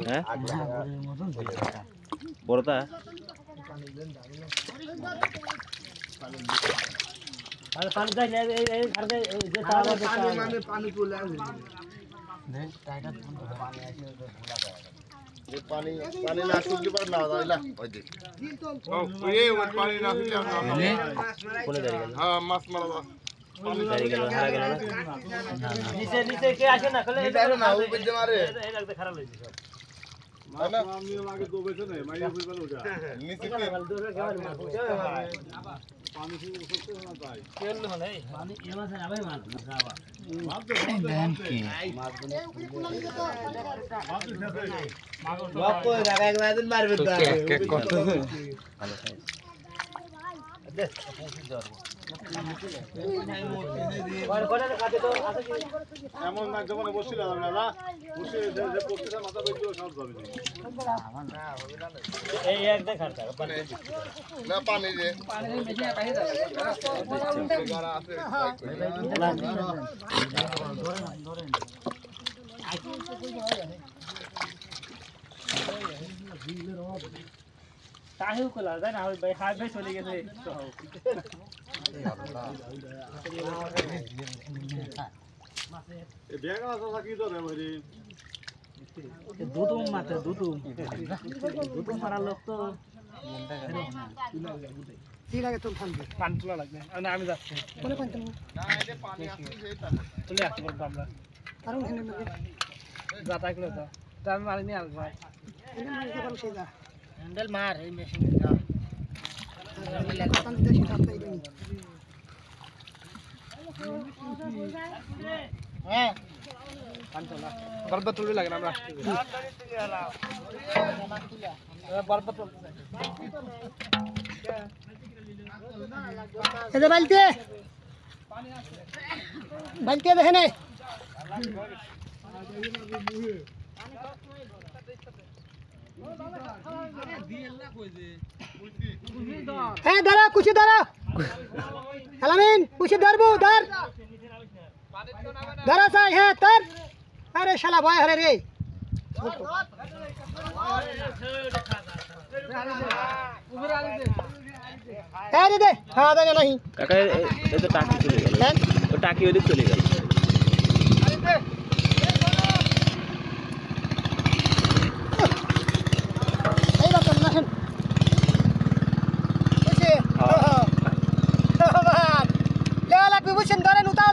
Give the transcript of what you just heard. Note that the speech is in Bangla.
হ্যাঁ বড়টা আর পানি যাই না এই ঘরে যে তার মানে পানি চলে আসে দেখ টাইটার পানি আসে ভোলা যায় যে পানি পানি না শুকলে পার না দাইলা ওই দেখ ও এই ওই পানি না দিলে আমরা কোনে দাঁড়িয়ে গেল হ্যাঁ মাছ মারা পানি দাঁড়িয়ে গেল হারা গেল না নিচে নিচে কে আসে না কলে নিচে আসে না, উপর দিয়ে মারে। এই লাগতে খারাপ লাগছে সব মাছ আমি আগে তো বেছে না মাইয়া কই বলো যা নিচে দূরে কেমন মাছ পানি শুরু করতে না তাই কেন মানে পানি এ মাছে আবার মাছ যাবা মাছ তো দেন কি লক করে রাখা এক রাত মারবে তো কে কত ভালো সাইজ এমন না যখন বসছিলাম আমরা বসে যে পড়তেছে মাথা বেঁচে সব যাবে এই এক দেখার না পানি রে তাহিও কলা যায় না ভাই হাত ভাই চলে গেছে এই বেগা আছে কি ধরে ভাই দুদুম মাতে দুদুম মারার লোক তো কি লাগে তোর থামবে পান তোলা লাগবে আমি যাচ্ছি কোনে পান তুমি না এটা পানি আসছে সেই তা চলে আসতে পারবো আমরা কারণ এখানে লাগে যাতা করে দাও তা আমি মারিনি আসবো এখানে লাগে কারণ সেই যা হ্যান্ডেল মার এই মেশিন পান দিতে সেটা তাই দিই হ্যাঁ পান তোলা বরবাদ তুলে লাগে না আমরা আসছি বরবাদ এতে বালতি বালতি দেখেন হ্যাঁ দাঁড়া কুচি দাঁড়া আলামিন কুচি ধরবো ধর দাঁড়া চাই হ্যাঁ তার আরে শালা ভয় হারে রে হ্যাঁ রে দে হ্যাঁ দাঁড়া নাহি কাকা এই তো টাকি চলে গেল ও টাকি ওদিক চলে গেল এই বাতন নাহেন বুঝে লে লাগবে বুঝছেন ধরেন উতার